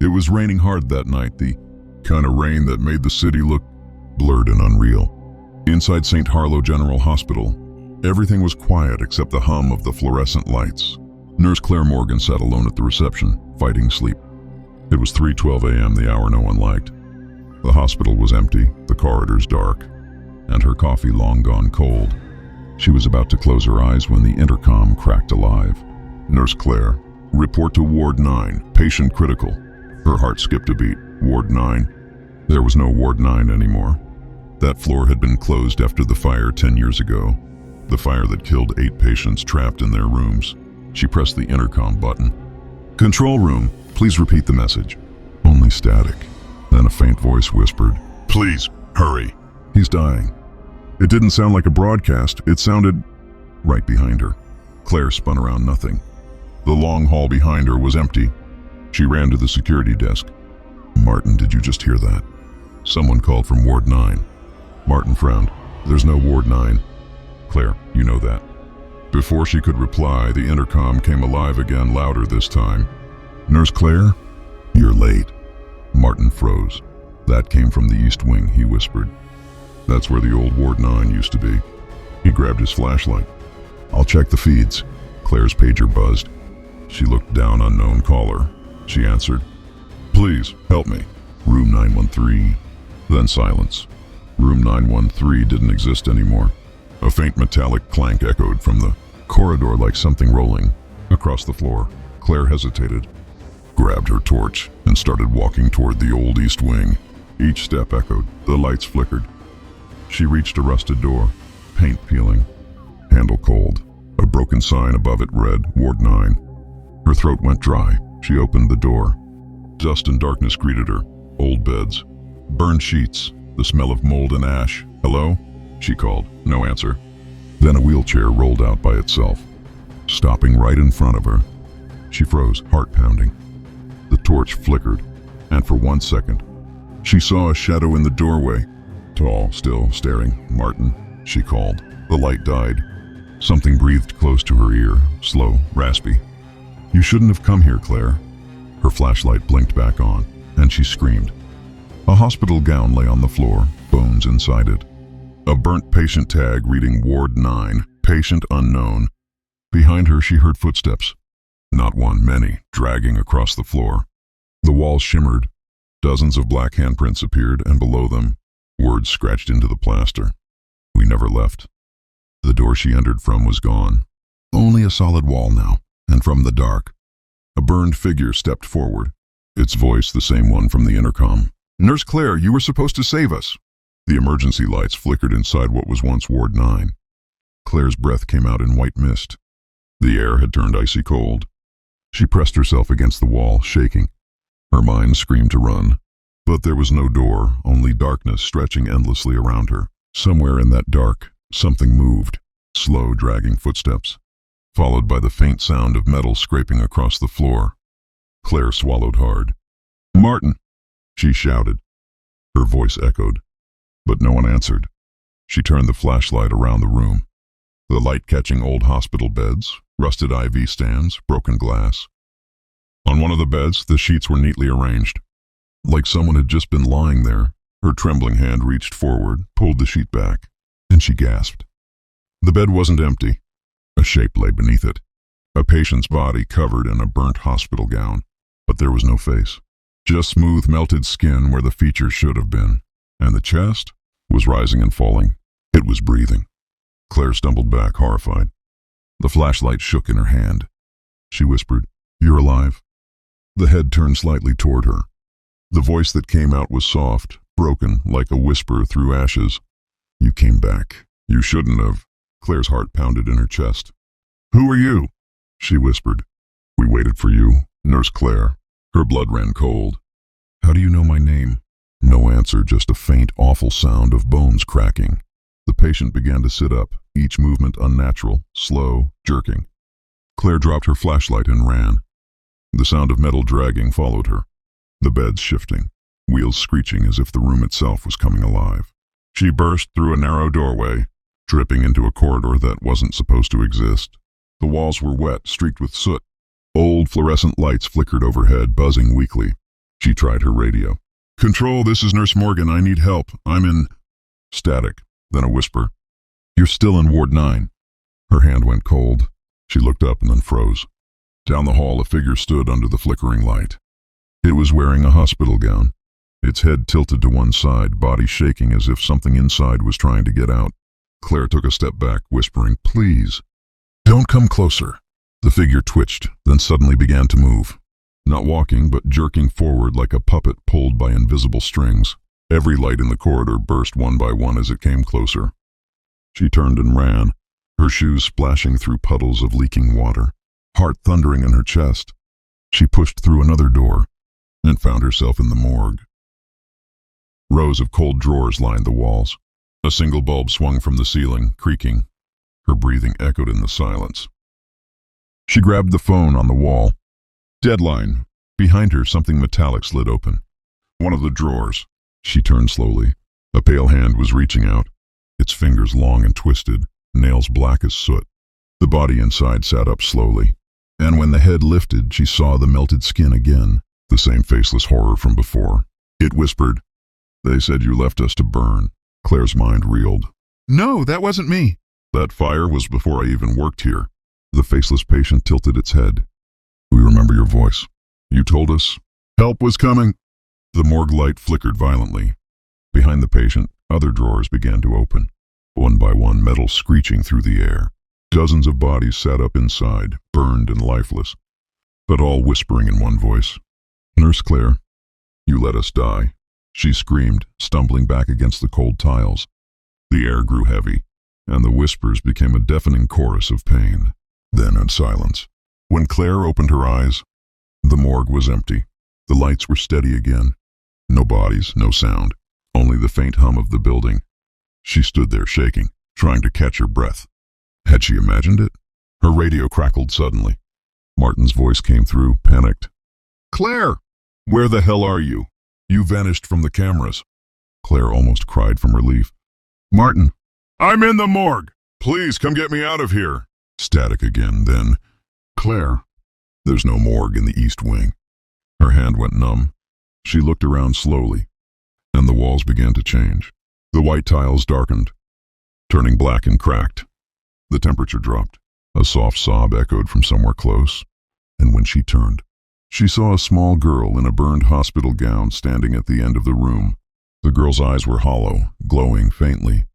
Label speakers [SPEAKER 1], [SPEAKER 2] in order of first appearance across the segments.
[SPEAKER 1] was raining hard that night, the kind of rain that made the city look blurred and unreal. Inside St. Harlow General Hospital, everything was quiet except the hum of the fluorescent lights. Nurse Claire Morgan sat alone at the reception, fighting sleep. It was 3:12 a.m., the hour no one liked. The hospital was empty, the corridors dark, and her coffee long gone cold. She was about to close her eyes when the intercom cracked alive. Nurse Claire, report to Ward 9, patient critical. Her heart skipped a beat. Ward 9? There was no Ward 9 anymore. That floor had been closed after the fire 10 years ago. The fire that killed 8 patients trapped in their rooms. She pressed the intercom button. Control room, please repeat the message. Only static. Then a faint voice whispered, please, hurry. He's dying. It didn't sound like a broadcast. It sounded right behind her. Claire spun around, nothing. The long hall behind her was empty. She ran to the security desk. Martin, did you just hear that? Someone called from Ward 9. Martin frowned. There's no Ward 9. Claire, you know that. Before she could reply, the intercom came alive again, louder this time. Nurse Claire, you're late. Martin froze. That came from the East Wing, he whispered. That's where the old Ward 9 used to be. He grabbed his flashlight. I'll check the feeds. Claire's pager buzzed. She looked down, unknown caller. She answered. Please, help me. Room 913. Then silence. Room 913 didn't exist anymore. A faint metallic clank echoed from the corridor like something rolling across the floor. Claire hesitated, grabbed her torch, and started walking toward the old East Wing. Each step echoed. The lights flickered. She reached a rusted door, paint peeling, handle cold. A broken sign above it read, Ward 9. Her throat went dry. She opened the door. Dust and darkness greeted her. Old beds, burned sheets, the smell of mold and ash. Hello? She called. No answer. Then a wheelchair rolled out by itself, stopping right in front of her. She froze, heart pounding. The torch flickered, and for 1 second, she saw a shadow in the doorway. Tall, still, staring. Martin, she called. The light died. Something breathed close to her ear, slow, raspy. You shouldn't have come here, Claire. Her flashlight blinked back on, and she screamed. A hospital gown lay on the floor, bones inside it. A burnt patient tag reading Ward 9, patient unknown. Behind her she heard footsteps. Not one, many, dragging across the floor. The walls shimmered. Dozens of black handprints appeared, and below them, words scratched into the plaster. We never left. The door she entered from was gone. Only a solid wall now, and from the dark, a burned figure stepped forward, its voice the same one from the intercom. Nurse Claire, you were supposed to save us. The emergency lights flickered inside what was once Ward 9. Claire's breath came out in white mist. The air had turned icy cold. She pressed herself against the wall, shaking. Her mind screamed to run. But there was no door, only darkness stretching endlessly around her. Somewhere in that dark, something moved, slow, dragging footsteps, followed by the faint sound of metal scraping across the floor. Claire swallowed hard. Martin, she shouted. Her voice echoed, but no one answered. She turned the flashlight around the room. The light catching old hospital beds, rusted IV stands, broken glass. On one of the beds, the sheets were neatly arranged. Like someone had just been lying there. Her trembling hand reached forward, pulled the sheet back, and she gasped. The bed wasn't empty. A shape lay beneath it. A patient's body covered in a burnt hospital gown. But there was no face. Just smooth, melted skin where the features should have been. And the chest was rising and falling. It was breathing. Claire stumbled back, horrified. The flashlight shook in her hand. She whispered, You're alive? The head turned slightly toward her. The voice that came out was soft, broken, like a whisper through ashes. You came back. You shouldn't have. Claire's heart pounded in her chest. Who are you? She whispered. We waited for you, Nurse Claire. Her blood ran cold. How do you know my name? No answer, just a faint, awful sound of bones cracking. The patient began to sit up, each movement unnatural, slow, jerking. Claire dropped her flashlight and ran. The sound of metal dragging followed her. The beds shifting, wheels screeching as if the room itself was coming alive. She burst through a narrow doorway, dripping into a corridor that wasn't supposed to exist. The walls were wet, streaked with soot. Old fluorescent lights flickered overhead, buzzing weakly. She tried her radio. "Control, this is Nurse Morgan. I need help. I'm in..." Static, then a whisper. "You're still in Ward 9. Her hand went cold. She looked up and then froze. Down the hall, a figure stood under the flickering light. It was wearing a hospital gown, its head tilted to one side, body shaking as if something inside was trying to get out. Claire took a step back, whispering, "Please, don't come closer." The figure twitched, then suddenly began to move. Not walking, but jerking forward like a puppet pulled by invisible strings. Every light in the corridor burst one by one as it came closer. She turned and ran, her shoes splashing through puddles of leaking water, heart thundering in her chest. She pushed through another door and found herself in the morgue. Rows of cold drawers lined the walls. A single bulb swung from the ceiling, creaking. Her breathing echoed in the silence. She grabbed the phone on the wall. Deadline. Behind her, something metallic slid open. One of the drawers. She turned slowly. A pale hand was reaching out, its fingers long and twisted, nails black as soot. The body inside sat up slowly, and when the head lifted, she saw the melted skin again, the same faceless horror from before. It whispered, "They said you left us to burn." Claire's mind reeled. "No, that wasn't me." "That fire was before I even worked here." The faceless patient tilted its head. "We remember your voice. You told us help was coming." The morgue light flickered violently. Behind the patient, other drawers began to open, one by one, metal screeching through the air. Dozens of bodies sat up inside, burned and lifeless, but all whispering in one voice. "Nurse Claire, you let us die," she screamed, stumbling back against the cold tiles. The air grew heavy, and the whispers became a deafening chorus of pain. Then in silence. When Claire opened her eyes, the morgue was empty. The lights were steady again. No bodies, no sound, only the faint hum of the building. She stood there shaking, trying to catch her breath. Had she imagined it? Her radio crackled suddenly. Martin's voice came through, panicked. "Claire! Where the hell are you? You vanished from the cameras." Claire almost cried from relief. "Martin! I'm in the morgue! Please come get me out of here!" Static again, then, "Claire!" There's no morgue in the East Wing. Her hand went numb. She looked around slowly, and the walls began to change. The white tiles darkened, turning black and cracked. The temperature dropped. A soft sob echoed from somewhere close, and when she turned, she saw a small girl in a burned hospital gown standing at the end of the room. The girl's eyes were hollow, glowing faintly.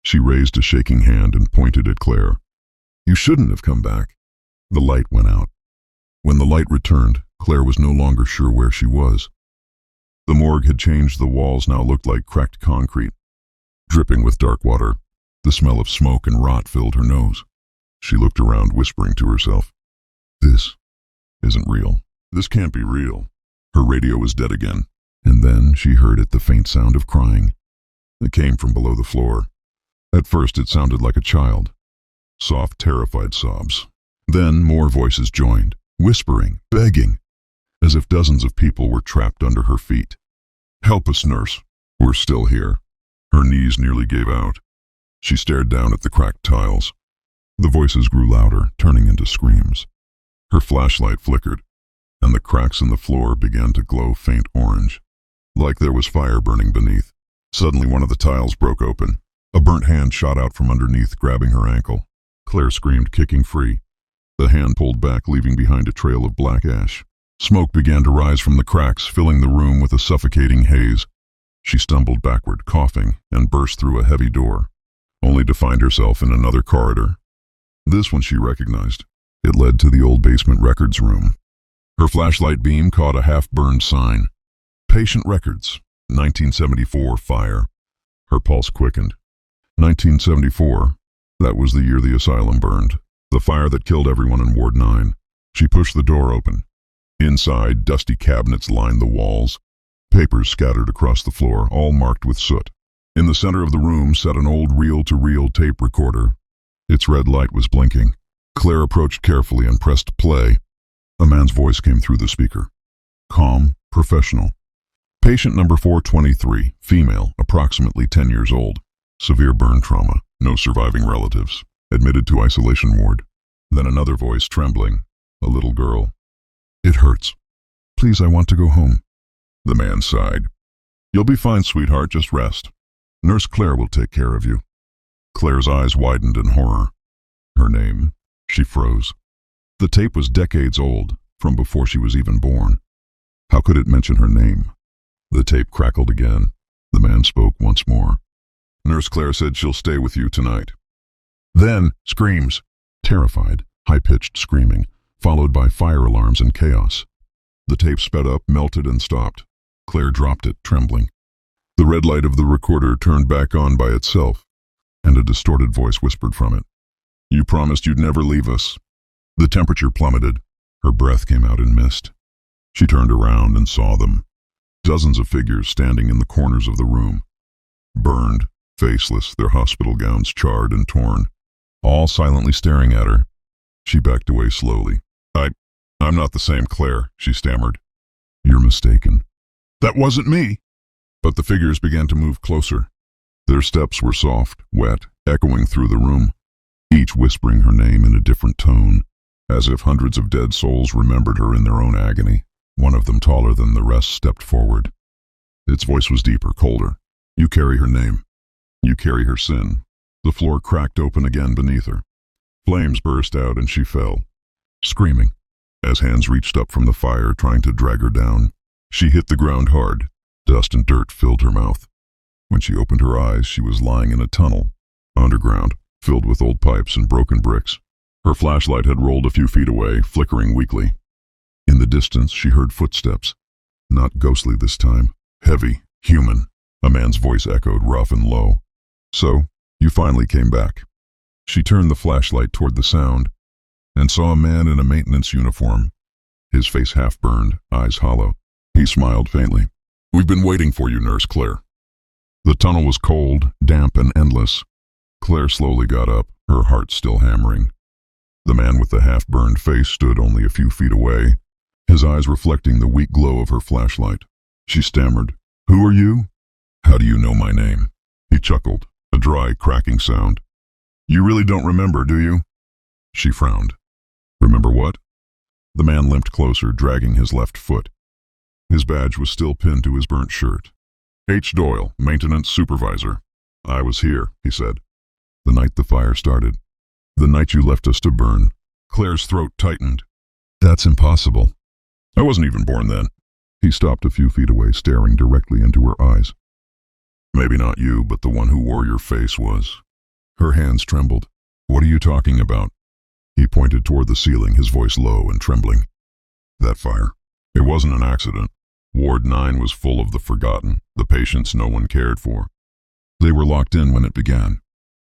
[SPEAKER 1] She raised a shaking hand and pointed at Claire. "You shouldn't have come back." The light went out. When the light returned, Claire was no longer sure where she was. The morgue had changed. The walls now looked like cracked concrete, dripping with dark water. The smell of smoke and rot filled her nose. She looked around, whispering to herself, "This isn't real. This can't be real." Her radio was dead again, and then she heard it, the faint sound of crying. It came from below the floor. At first it sounded like a child. Soft, terrified sobs. Then more voices joined, whispering, begging, as if dozens of people were trapped under her feet. "Help us, nurse. We're still here." Her knees nearly gave out. She stared down at the cracked tiles. The voices grew louder, turning into screams. Her flashlight flickered, and the cracks in the floor began to glow faint orange, like there was fire burning beneath. Suddenly one of the tiles broke open. A burnt hand shot out from underneath, grabbing her ankle. Claire screamed, kicking free. The hand pulled back, leaving behind a trail of black ash. Smoke began to rise from the cracks, filling the room with a suffocating haze. She stumbled backward, coughing, and burst through a heavy door, only to find herself in another corridor. This one she recognized. It led to the old basement records room. Her flashlight beam caught a half-burned sign. "Patient Records, 1974 fire." Her pulse quickened. 1974. That was the year the asylum burned. The fire that killed everyone in Ward 9. She pushed the door open. Inside, dusty cabinets lined the walls. Papers scattered across the floor, all marked with soot. In the center of the room sat an old reel-to-reel tape recorder. Its red light was blinking. Claire approached carefully and pressed play. A man's voice came through the speaker. Calm, professional. "Patient number 423, female, approximately 10 years old. Severe burn trauma, no surviving relatives. Admitted to isolation ward." Then another voice, trembling. A little girl. "It hurts. Please, I want to go home." The man sighed. You'll be fine, sweetheart, just rest. Nurse Claire will take care of you. Claire's eyes widened in horror. Her name? She froze. The tape was decades old, from before she was even born. How could it mention her name? The tape crackled again. The man spoke once more. Nurse Claire said she'll stay with you tonight. Then, screams. Terrified, high-pitched screaming, followed by fire alarms and chaos. The tape sped up, melted, and stopped. Claire dropped it, trembling. The red light of the recorder turned back on by itself, and a distorted voice whispered from it. You promised you'd never leave us. The temperature plummeted. Her breath came out in mist. She turned around and saw them. Dozens of figures standing in the corners of the room. Burned, faceless, their hospital gowns charred and torn. All silently staring at her. She backed away slowly. I'm not the same Claire, she stammered. You're mistaken. That wasn't me. But the figures began to move closer. Their steps were soft, wet, echoing through the room, each whispering her name in a different tone, as if hundreds of dead souls remembered her in their own agony. One of them, taller than the rest, stepped forward. Its voice was deeper, colder. You carry her name. You carry her sin. The floor cracked open again beneath her. Flames burst out and she fell, screaming. As hands reached up from the fire, trying to drag her down, she hit the ground hard. Dust and dirt filled her mouth. When she opened her eyes, she was lying in a tunnel, underground, filled with old pipes and broken bricks. Her flashlight had rolled a few feet away, flickering weakly. In the distance, she heard footsteps. Not ghostly this time. Heavy, human. A man's voice echoed, rough and low. So, you finally came back. She turned the flashlight toward the sound, and saw a man in a maintenance uniform, his face half-burned, eyes hollow. He smiled faintly. We've been waiting for you, Nurse Claire. The tunnel was cold, damp, and endless. Claire slowly got up, her heart still hammering. The man with the half-burned face stood only a few feet away, his eyes reflecting the weak glow of her flashlight. She stammered, Who are you? How do you know my name? He chuckled, a dry, cracking sound. You really don't remember, do you? She frowned. Remember what? The man limped closer, dragging his left foot. His badge was still pinned to his burnt shirt. H. Doyle, maintenance supervisor. I was here, he said. The night the fire started. The night you left us to burn. Claire's throat tightened. That's impossible. I wasn't even born then. He stopped a few feet away, staring directly into her eyes. Maybe not you, but the one who wore your face was. Her hands trembled. What are you talking about? He pointed toward the ceiling, his voice low and trembling. That fire. It wasn't an accident. Ward 9 was full of the forgotten, the patients no one cared for. They were locked in when it began.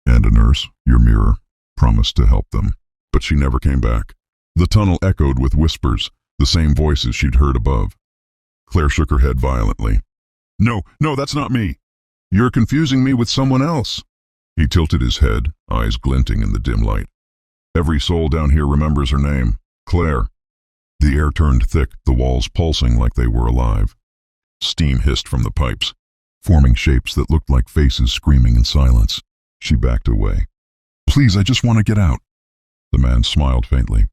[SPEAKER 1] And a nurse, your mirror, promised to help them. But she never came back. The tunnel echoed with whispers, the same voices she'd heard above. Claire shook her head violently. No, that's not me. You're confusing me with someone else. He tilted his head, eyes glinting in the dim light. Every soul down here remembers her name, Claire. The air turned thick, the walls pulsing like they were alive. Steam hissed from the pipes, forming shapes that looked like faces screaming in silence. She backed away. Please, I just want to get out. The man smiled faintly.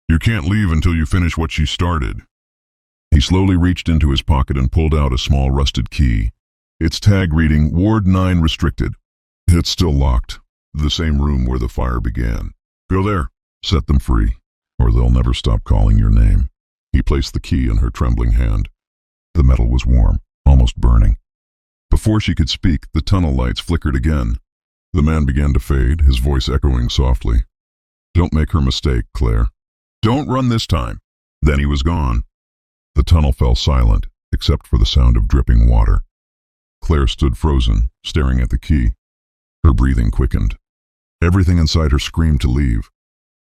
[SPEAKER 1] You can't leave until you finish what she started. He slowly reached into his pocket and pulled out a small rusted key. Its tag reading, Ward 9 restricted. It's still locked. The same room where the fire began. Go there. Set them free, or they'll never stop calling your name. He placed the key in her trembling hand. The metal was warm, almost burning. Before she could speak, the tunnel lights flickered again. The man began to fade, his voice echoing softly. Don't make her mistake, Claire. Don't run this time. Then he was gone. The tunnel fell silent, except for the sound of dripping water. Claire stood frozen, staring at the key. Her breathing quickened. Everything inside her screamed to leave,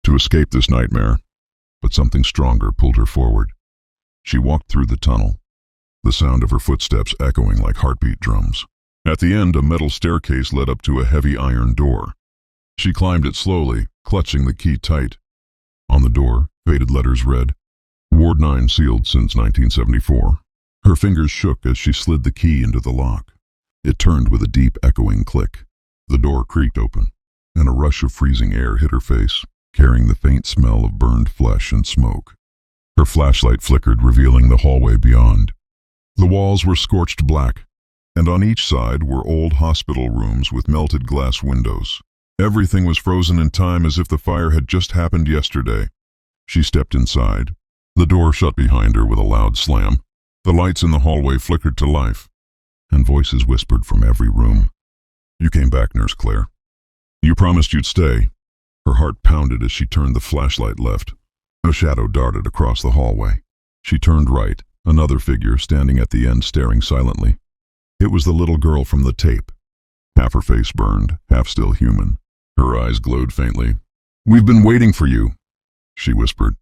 [SPEAKER 1] to escape this nightmare, but something stronger pulled her forward. She walked through the tunnel, the sound of her footsteps echoing like heartbeat drums. At the end, a metal staircase led up to a heavy iron door. She climbed it slowly, clutching the key tight. On the door, faded letters read, Ward 9 sealed since 1974. Her fingers shook as she slid the key into the lock. It turned with a deep, echoing click. The door creaked open, and a rush of freezing air hit her face, carrying the faint smell of burned flesh and smoke. Her flashlight flickered, revealing the hallway beyond. The walls were scorched black, and on each side were old hospital rooms with melted glass windows. Everything was frozen in time as if the fire had just happened yesterday. She stepped inside. The door shut behind her with a loud slam. The lights in the hallway flickered to life, and voices whispered from every room. "You came back, Nurse Claire. You promised you'd stay." Her heart pounded as she turned the flashlight left. A shadow darted across the hallway. She turned right, another figure standing at the end staring silently. It was the little girl from the tape. Half her face burned, half still human. Her eyes glowed faintly. "We've been waiting for you," she whispered.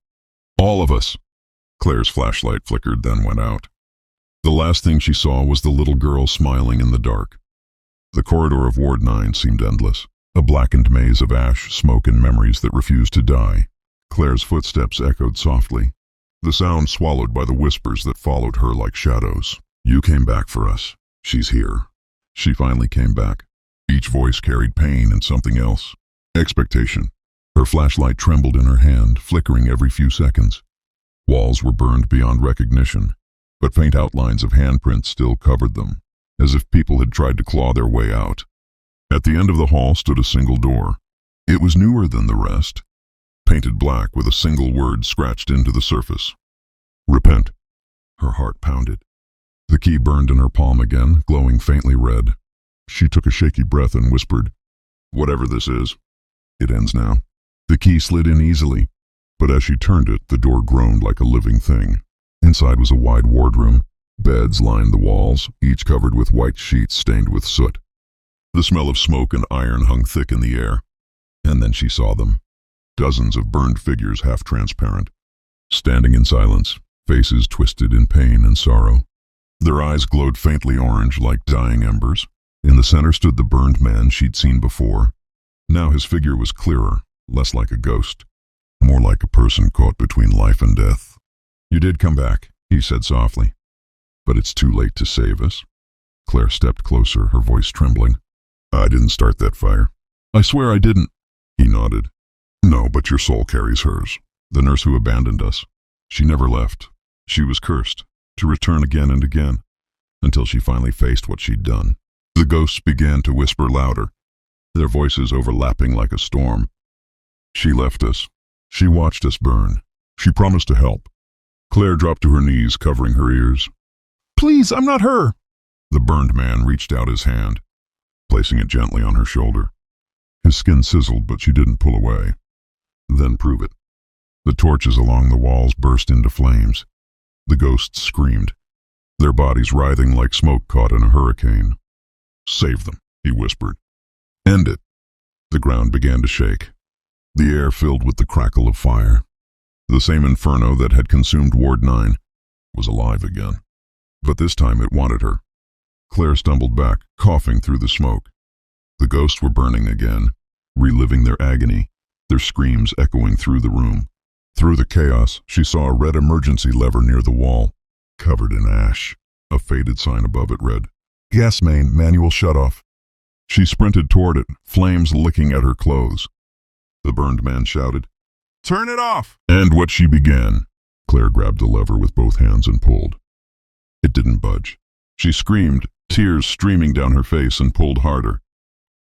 [SPEAKER 1] "All of us." Claire's flashlight flickered, then went out. The last thing she saw was the little girl smiling in the dark. The corridor of Ward 9 seemed endless, a blackened maze of ash, smoke, and memories that refused to die. Claire's footsteps echoed softly, the sound swallowed by the whispers that followed her like shadows. "You came back for us. She's here." She finally came back. Each voice carried pain and something else. Expectation. Her flashlight trembled in her hand, flickering every few seconds. Walls were burned beyond recognition, but faint outlines of handprints still covered them, as if people had tried to claw their way out. At the end of the hall stood a single door. It was newer than the rest, painted black with a single word scratched into the surface. "Repent." Her heart pounded. The key burned in her palm again, glowing faintly red. She took a shaky breath and whispered, "Whatever this is, it ends now." The key slid in easily, but as she turned it, the door groaned like a living thing. Inside was a wide wardroom. Beds lined the walls, each covered with white sheets stained with soot. The smell of smoke and iron hung thick in the air. And then she saw them. Dozens of burned figures, half transparent, standing in silence, faces twisted in pain and sorrow. Their eyes glowed faintly orange like dying embers. In the center stood the burned man she'd seen before. Now his figure was clearer, less like a ghost, more like a person caught between life and death. "You did come back," he said softly. "But it's too late to save us." Claire stepped closer, her voice trembling. "I didn't start that fire." "I swear I didn't." He nodded. "No, but your soul carries hers. The nurse who abandoned us. She never left. She was cursed, to return again and again, until she finally faced what she'd done." The ghosts began to whisper louder, their voices overlapping like a storm. "She left us. She watched us burn. She promised to help." Claire dropped to her knees, covering her ears. "Please, I'm not her." The burned man reached out his hand, placing it gently on her shoulder. His skin sizzled, but she didn't pull away. "Then prove it." The torches along the walls burst into flames. The ghosts screamed, their bodies writhing like smoke caught in a hurricane. "Save them," he whispered. "End it." The ground began to shake. The air filled with the crackle of fire. The same inferno that had consumed Ward 9 was alive again. But this time it wanted her. Claire stumbled back, coughing through the smoke. The ghosts were burning again, reliving their agony, their screams echoing through the room. Through the chaos, she saw a red emergency lever near the wall, covered in ash. A faded sign above it read, "Gas main, manual shutoff." She sprinted toward it, flames licking at her clothes. The burned man shouted, "Turn it off!" And what she began. Claire grabbed the lever with both hands and pulled. It didn't budge. She screamed, tears streaming down her face, and pulled harder.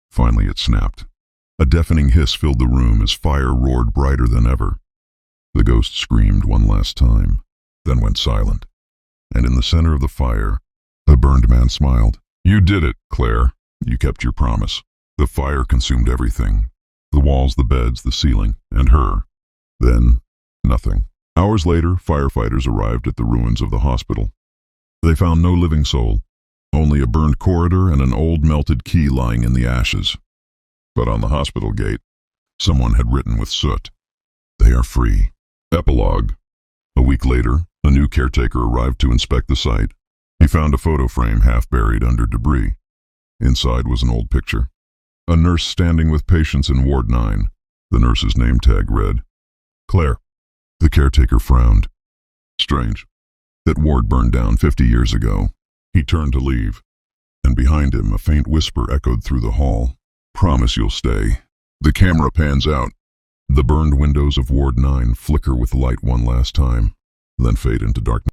[SPEAKER 1] Finally it snapped. A deafening hiss filled the room as fire roared brighter than ever. The ghost screamed one last time, then went silent. And in the center of the fire, the burned man smiled. "You did it, Claire. You kept your promise." The fire consumed everything. The walls, the beds, the ceiling, and her. Then, nothing. Hours later, firefighters arrived at the ruins of the hospital. They found no living soul, only a burned corridor and an old melted key lying in the ashes. But on the hospital gate, someone had written with soot, "They are free." Epilogue. A week later, a new caretaker arrived to inspect the site. He found a photo frame half buried under debris. Inside was an old picture. A nurse standing with patients in Ward 9. The nurse's name tag read, "Claire." The caretaker frowned. Strange. That ward burned down 50 years ago. He turned to leave, and behind him a faint whisper echoed through the hall. "Promise you'll stay." The camera pans out. The burned windows of Ward 9 flicker with light one last time, then fade into darkness.